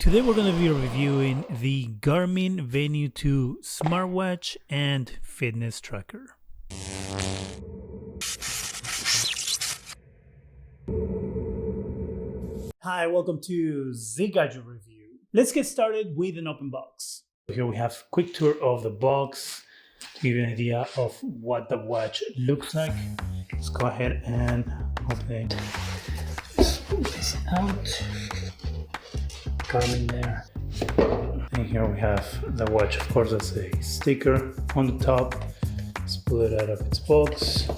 Today we're going to be reviewing the Garmin Venu 2 smartwatch and fitness tracker. Hi, welcome to ZGadgetReview. Let's get started with an open box. Here we have a quick tour of the box to give you an idea of what the watch looks like. Let's go ahead and open it. Just pull this out. Garmin there. And here we have the watch. Of course, that's a sticker on the top. Let's pull it out of its box.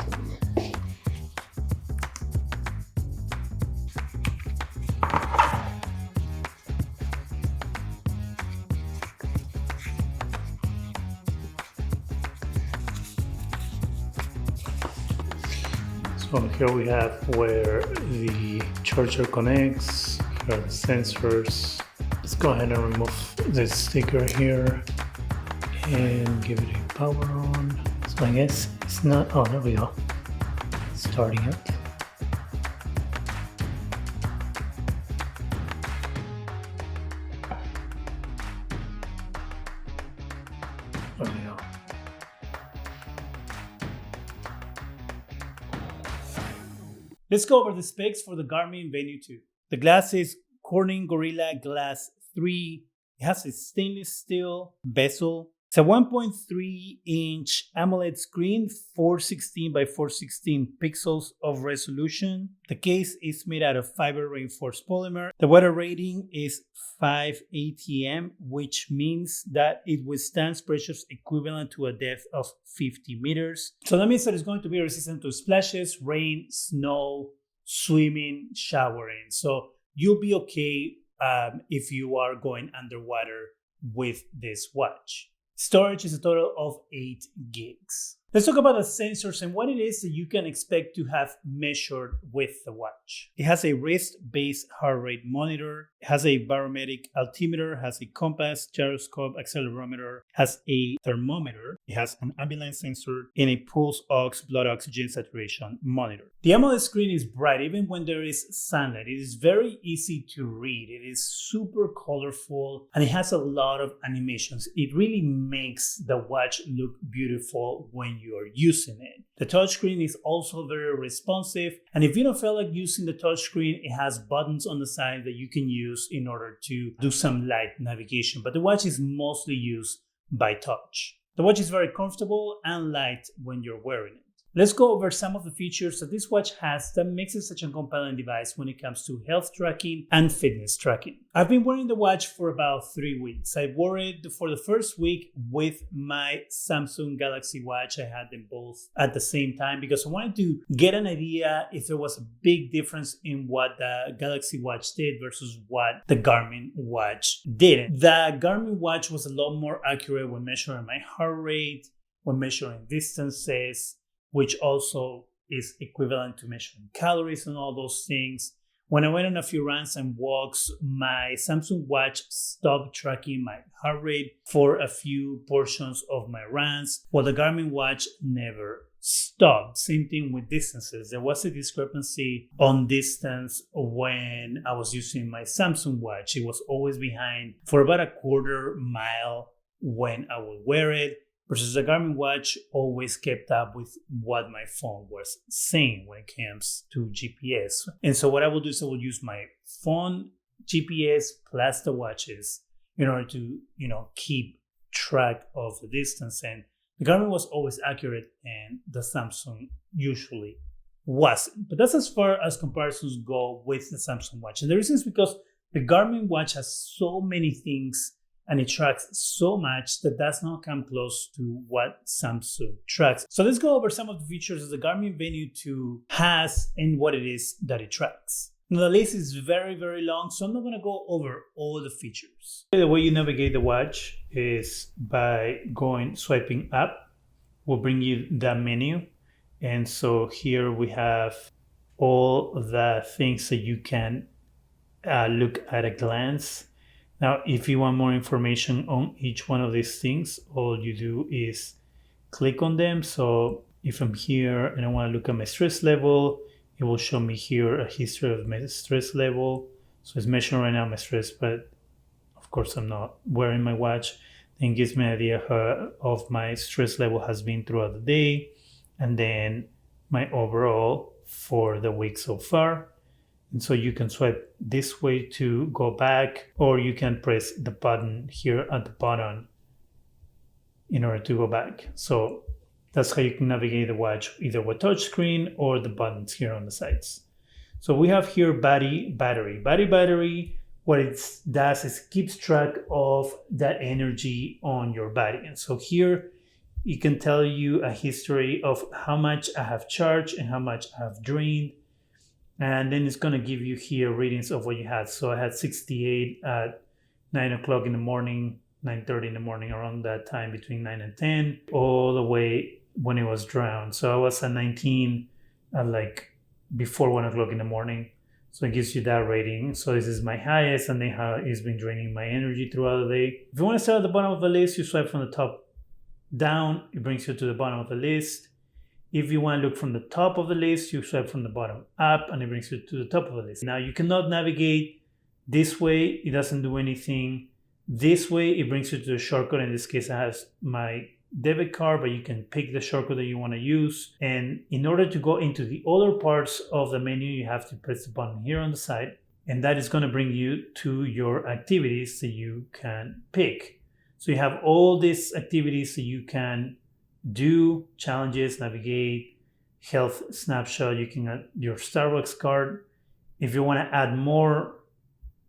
So here we have where the charger connects. Here are the sensors. Let's go ahead and remove this sticker here and give it a power on. So I guess it's not, oh, there we go. Starting it. There we go. Let's go over the specs for the Garmin Venu 2. The glass is Corning Gorilla Glass 3. It has a stainless steel bezel. It's a 1.3-inch AMOLED screen, 416 by 416 pixels of resolution. The case is made out of fiber reinforced polymer. The water rating is 5 atm, which means that it withstands pressures equivalent to a depth of 50 meters. So that means that it's going to be resistant to splashes, rain, snow, swimming, showering. So you'll be okay if you are going underwater with this watch. Storage is a total of 8 gigs. Let's talk about the sensors and what it is that you can expect to have measured with the watch. It has a wrist-based heart rate monitor, it has a barometric altimeter, has a compass, gyroscope, accelerometer, has a thermometer, it has an ambient sensor, and a pulse ox blood oxygen saturation monitor. The AMOLED screen is bright even when there is sunlight. It is very easy to read. It is super colorful and it has a lot of animations. It really makes the watch look beautiful when you are using it. The touchscreen is also very responsive, and if you don't feel like using the touchscreen, it has buttons on the side that you can use in order to do some light navigation, but the watch is mostly used by touch. The watch is very comfortable and light when you're wearing it. Let's go over some of the features that this watch has that makes it such a compelling device when it comes to health tracking and fitness tracking. I've been wearing the watch for about 3 weeks. I wore it for the first week with my Samsung Galaxy Watch. I had them both at the same time because I wanted to get an idea if there was a big difference in what the Galaxy Watch did versus what the Garmin Watch didn't. The Garmin Watch was a lot more accurate when measuring my heart rate, when measuring distances, which also is equivalent to measuring calories and all those things. When I went on a few runs and walks, my Samsung Watch stopped tracking my heart rate for a few portions of my runs, while the Garmin Watch never stopped. Same thing with distances. There was a discrepancy on distance when I was using my Samsung Watch. It was always behind for about a quarter mile when I would wear it, versus the Garmin Watch always kept up with what my phone was saying when it comes to GPS. And so what I will do is I will use my phone GPS plus the watches in order to, keep track of the distance. And the Garmin was always accurate and the Samsung usually wasn't. But that's as far as comparisons go with the Samsung Watch. And the reason is because the Garmin Watch has so many things and it tracks so much that does not come close to what Samsung tracks. So let's go over some of the features that the Garmin Venu 2 has and what it is that it tracks. Now the list is very, very long, so I'm not going to go over all the features. The way you navigate the watch is by swiping up. Will bring you the menu. And so here we have all the things that you can look at a glance. Now, if you want more information on each one of these things, all you do is click on them. So if I'm here and I want to look at my stress level, it will show me here a history of my stress level. So it's measuring right now my stress, but course I'm not wearing my watch. Then gives me an idea of my stress level has been throughout the day, and then my overall for the week so far. And so you can swipe this way to go back, or you can press the button here at the bottom in order to go back. So that's how you can navigate the watch, either with touchscreen or the buttons here on the sides. So we have here battery. What it does is keeps track of that energy on your body. And so here it can tell you a history of how much I have charged and how much I have drained. And then it's going to give you here readings of what you had. So I had 68 at 9 o'clock in the morning, 9:30 in the morning, around that time between 9 and 10, all the way when it was drowned. So I was at 19 at like before 1 o'clock in the morning. So it gives you that rating. So this is my highest, and then how it's been draining my energy throughout the day. If you want to start at the bottom of the list, you swipe from the top down. It brings you to the bottom of the list. If you want to look from the top of the list, you swipe from the bottom up, and it brings you to the top of the list. Now you cannot navigate this way. It doesn't do anything. This way, it brings you to the shortcut. In this case, I have my debit card, but you can pick the shortcut that you want to use. And in order to go into the other parts of the menu, you have to press the button here on the side, and that is going to bring you to your activities that you can pick. So you have all these activities that you can do: challenges, navigate, health snapshot. You can add your Starbucks card. If you want to add more,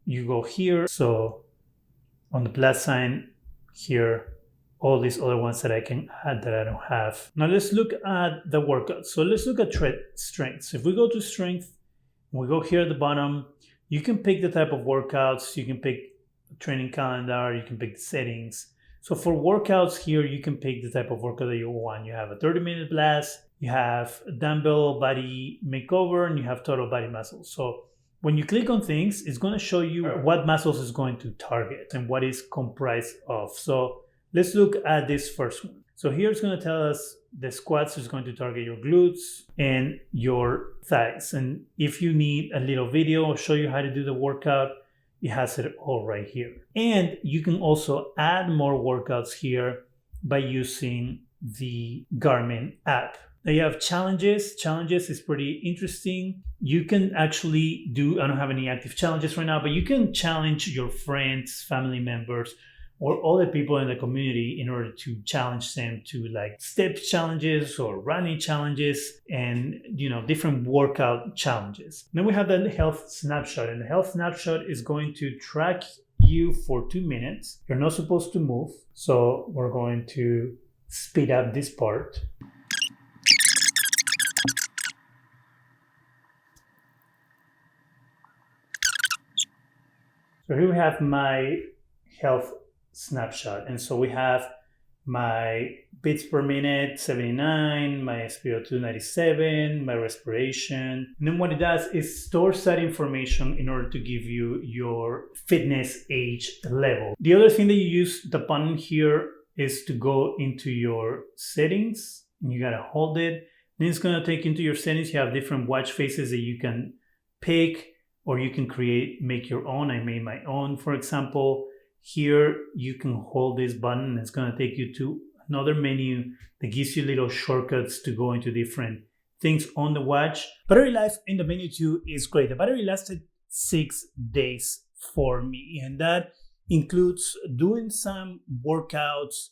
you go here. So on the plus sign here, all these other ones that I can add that I don't have. Now let's look at the workouts. So let's look at strength. So if we go to strength, we go here at the bottom, you can pick the type of workouts, you can pick the training calendar, you can pick the settings. So for workouts here, you can pick the type of workout that you want. You have a 30-minute blast, you have a dumbbell body makeover, and you have total body muscles. So when you click on things, it's going to show you what muscles is going to target and what is comprised of. So let's look at this first one. So here it's going to tell us the squats is going to target your glutes and your thighs. And if you need a little video or show you how to do the workout, it has it all right here. And you can also add more workouts here by using the Garmin app. Now you have challenges. Challenges is pretty interesting. You can actually do, I don't have any active challenges right now, but you can challenge your friends, family members, or other people in the community in order to challenge them to like step challenges or running challenges and, different workout challenges. Then we have the health snapshot, and the health snapshot is going to track you for 2 minutes. You're not supposed to move. So we're going to speed up this part. So here we have my health snapshot. And so we have my beats per minute, 79, my SpO2, 97, my respiration. And then what it does is stores that information in order to give you your fitness age level. The other thing that you use the button here is to go into your settings, and you gotta hold it. Then it's gonna take you into your settings. You have different watch faces that you can pick, or you can make your own. I made my own, for example. Here, you can hold this button, and it's going to take you to another menu that gives you little shortcuts to go into different things on the watch. Battery life in the Venu 2 is great. The battery lasted 6 days for me, and that includes doing some workouts.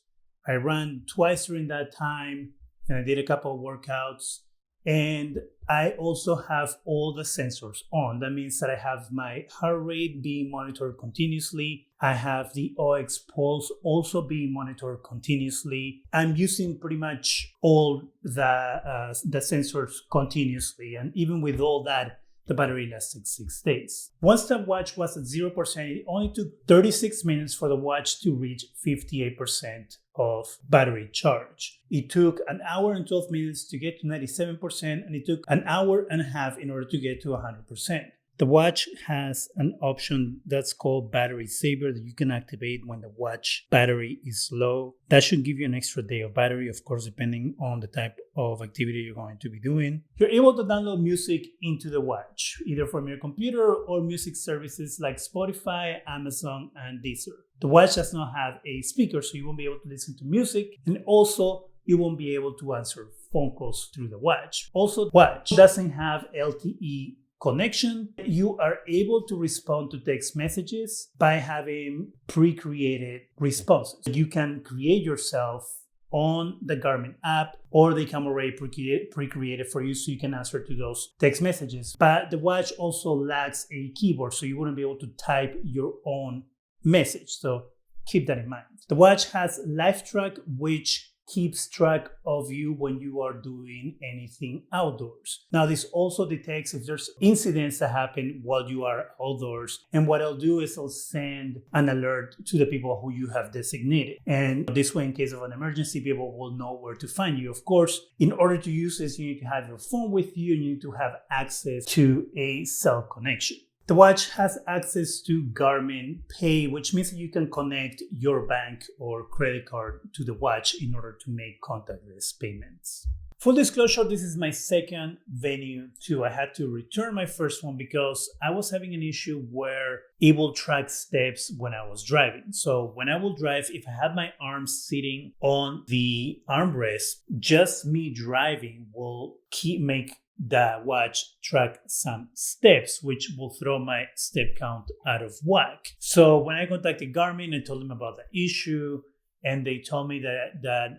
I ran twice during that time, and I did a couple of workouts. And I also have all the sensors on. That means that I have my heart rate being monitored continuously. I have the OX pulse also being monitored continuously. I'm using pretty much all the sensors continuously. And even with all that, the battery lasted 6 days. Once the watch was at 0%, it only took 36 minutes for the watch to reach 58% of battery charge. It took 1 hour and 12 minutes to get to 97%, and it took 1.5 hours in order to get to 100%. The watch has an option that's called battery saver that you can activate when the watch battery is low. That should give you an extra day of battery, of course, depending on the type of activity you're going to be doing. You're able to download music into the watch, either from your computer or music services like Spotify, Amazon, and Deezer. The watch does not have a speaker, so you won't be able to listen to music, and also you won't be able to answer phone calls through the watch. Also, the watch doesn't have LTE connection. You are able to respond to text messages by having pre-created responses. You can create yourself on the Garmin app, or they come already pre-created for you, so you can answer to those text messages. But the watch also lacks a keyboard, so you wouldn't be able to type your own message. So keep that in mind. The watch has Live Track, which keeps track of you when you are doing anything outdoors. Now, this also detects if there's incidents that happen while you are outdoors. And what I'll do is I'll send an alert to the people who you have designated. And this way, in case of an emergency, people will know where to find you. Of course, in order to use this, you need to have your phone with you. You need to have access to a cell connection. The watch has access to Garmin Pay, which means that you can connect your bank or credit card to the watch in order to make contactless payments. Full disclosure, this is my second Venu 2. I had to return my first one because I was having an issue where it will track steps when I was driving. So when I will drive, if I have my arms sitting on the armrest, just me driving will make the watch track some steps, which will throw my step count out of whack. So when I contacted Garmin, I told them about the issue, and they told me that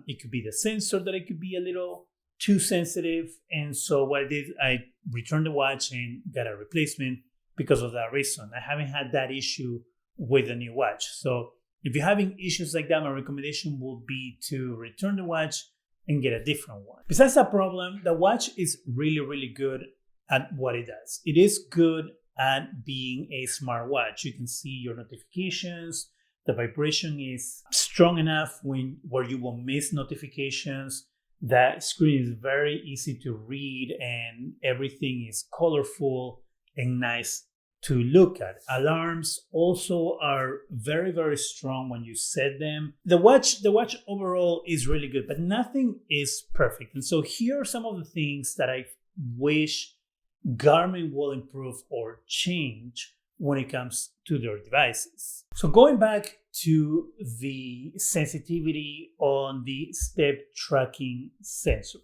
it could be the sensor, that it could be a little too sensitive. And so what I did, I returned the watch and got a replacement because of that reason. I haven't had that issue with the new watch. So if you're having issues like that, my recommendation will be to return the watch and get a different one. Besides that problem, the watch is really, really good at what it does. It is good at being a smartwatch. You can see your notifications. The vibration is strong enough where you will miss notifications. That screen is very easy to read, and everything is colorful and nice to look at. Alarms also are very, very strong when you set them. The watch overall is really good, but nothing is perfect. And so here are some of the things that I wish Garmin will improve or change when it comes to their devices. So going back to the sensitivity on the step tracking sensor,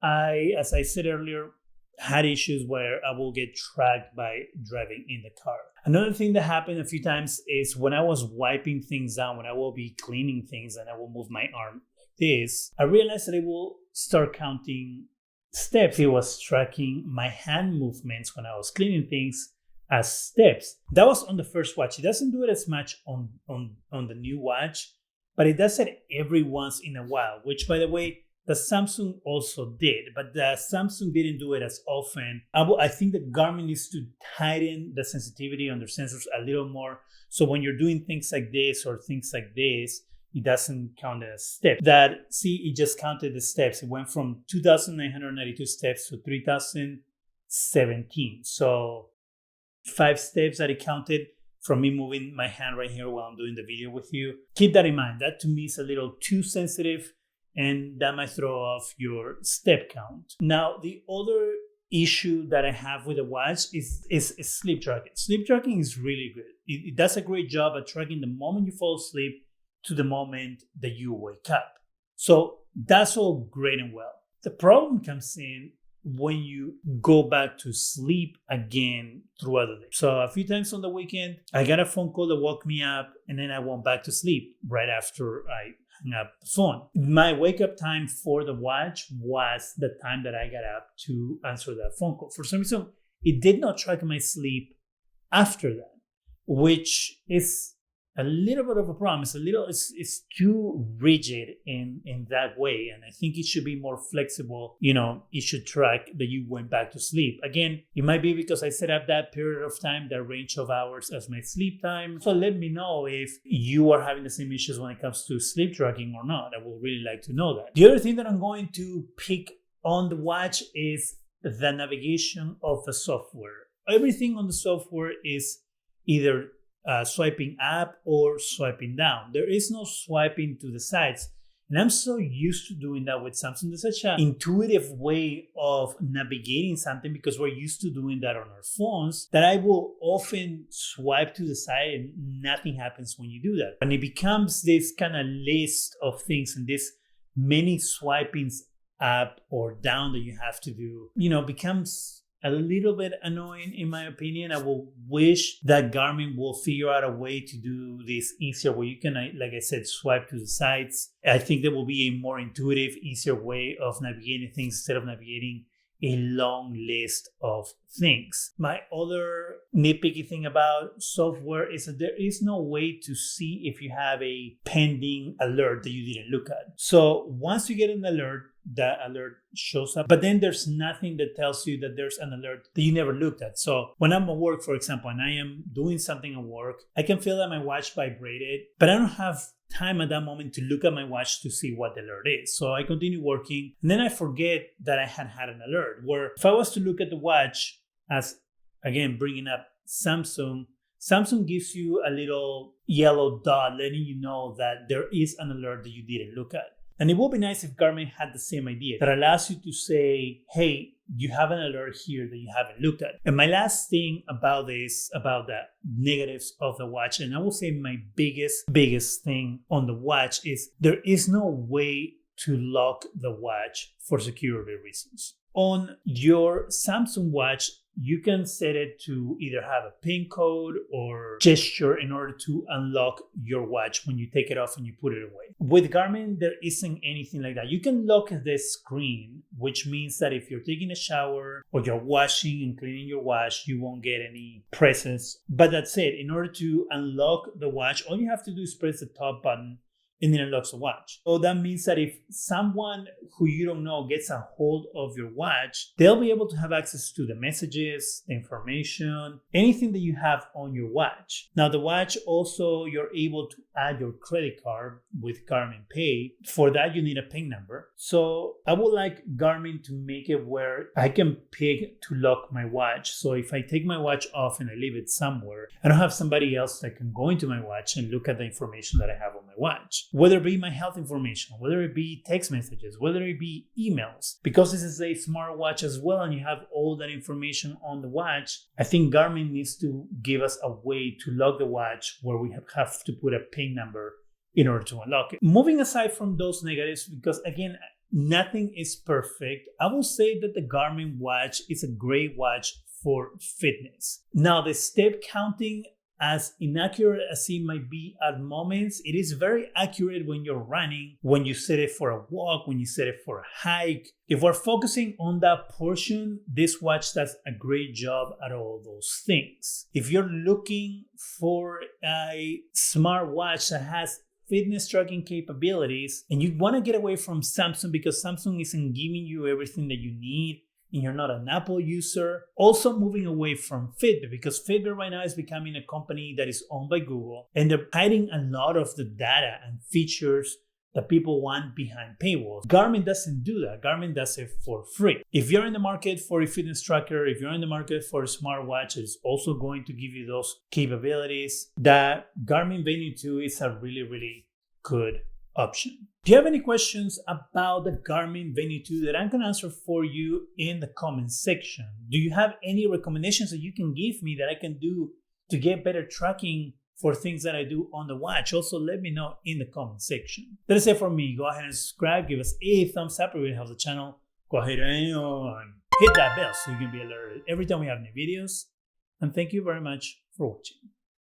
as I said earlier, had issues where I will get tracked by driving in the car. Another thing that happened a few times is when I was wiping things down, when I will be cleaning things and I will move my arm like this, I realized that it will start counting steps. It was tracking my hand movements when I was cleaning things as steps. That was on the first watch. It doesn't do it as much on the new watch, but it does it every once in a while, which, by the way, the Samsung also did, but the Samsung didn't do it as often. I think that Garmin needs to tighten the sensitivity on their sensors a little more. So when you're doing things like this or things like this, it doesn't count as steps. It just counted the steps. It went from 2,992 steps to 3,017. So 5 steps that it counted from me moving my hand right here while I'm doing the video with you. Keep that in mind. That to me is a little too sensitive, and that might throw off your step count. Now, the other issue that I have with the watch is sleep tracking. Sleep tracking is really good. It does a great job at tracking the moment you fall asleep to the moment that you wake up. So that's all great and well. The problem comes in when you go back to sleep again throughout the day. So a few times on the weekend, I got a phone call that woke me up, and then I went back to sleep right after I hung up the phone. My wake up time for the watch was the time that I got up to answer that phone call. For some reason, it did not track my sleep after that, which is a little bit of a problem. It's too rigid in that way. And I think it should be more flexible. It should track that you went back to sleep. Again, it might be because I set up that period of time, that range of hours as my sleep time. So let me know if you are having the same issues when it comes to sleep tracking or not. I would really like to know that. The other thing that I'm going to pick on the watch is the navigation of the software. everything on the software is either swiping up or swiping down. There is no swiping to the sides. And I'm so used to doing that with Samsung. There's such an intuitive way of navigating something because we're used to doing that on our phones that I will often swipe to the side and nothing happens when you do that. And it becomes this kind of list of things and this many swipings up or down that you have to do, becomes a little bit annoying in my opinion. I will wish that Garmin will figure out a way to do this easier where you can, like I said, swipe to the sides. I think there will be a more intuitive, easier way of navigating things instead of navigating a long list of things. My other nitpicky thing about software is that there is no way to see if you have a pending alert that you didn't look at. So once you get an alert, that alert shows up, but then there's nothing that tells you that there's an alert that you never looked at. So when I'm at work, for example, and I am doing something at work, I can feel that my watch vibrated, but I don't have time at that moment to look at my watch to see what the alert is. So I continue working, and then I forget that I had an alert. Where if I was to look at the watch, as again, bringing up Samsung gives you a little yellow dot letting you know that there is an alert that you didn't look at. And it would be nice if Garmin had the same idea that allows you to say, hey, you have an alert here that you haven't looked at. And my last thing about this, about the negatives of the watch, and I will say my biggest thing on the watch is there is no way to lock the watch for security reasons. On your Samsung watch, you can set it to either have a PIN code or gesture in order to unlock your watch when you take it off and you put it away. With Garmin, there isn't anything like that. You can lock the screen, which means that if you're taking a shower or you're washing and cleaning your watch, you won't get any presence. But that's it. In order to unlock the watch, all you have to do is press the top button and then unlocks the watch. So that means that if someone who you don't know gets a hold of your watch, they'll be able to have access to the messages, the information, anything that you have on your watch. Now the watch also, you're able to add your credit card with Garmin Pay. For that, you need a PIN number. So I would like Garmin to make it where I can pick to lock my watch. So if I take my watch off and I leave it somewhere, I don't have somebody else that can go into my watch and look at the information that I have on my watch. Whether it be my health information, whether it be text messages, whether it be emails. Because this is a smartwatch as well and you have all that information on the watch, I think Garmin needs to give us a way to lock the watch where we have to put a PIN number in order to unlock it. Moving aside from those negatives, because again, nothing is perfect, I will say that the Garmin watch is a great watch for fitness. Now, the step counting, as inaccurate as it might be at moments, it is very accurate when you're running, when you set it for a walk, when you set it for a hike. If we're focusing on that portion, this watch does a great job at all those things. If you're looking for a smartwatch that has fitness tracking capabilities and you want to get away from Samsung because Samsung isn't giving you everything that you need, and you're not an Apple user. Also moving away from Fitbit, because Fitbit right now is becoming a company that is owned by Google, and they're hiding a lot of the data and features that people want behind paywalls. Garmin doesn't do that. Garmin does it for free. If you're in the market for a fitness tracker, if you're in the market for a smartwatch, it's also going to give you those capabilities. That Garmin Venu 2 is a really good option. Do you have any questions about the Garmin Venu 2 that I can answer for you in the comment section? Do you have any recommendations that you can give me that I can do to get better tracking for things that I do on the watch? Also, let me know in the comment section. That is it for me. Go ahead and subscribe. Give us a thumbs up. It really helps the channel. Go ahead and hit that bell so you can be alerted every time we have new videos. And thank you very much for watching.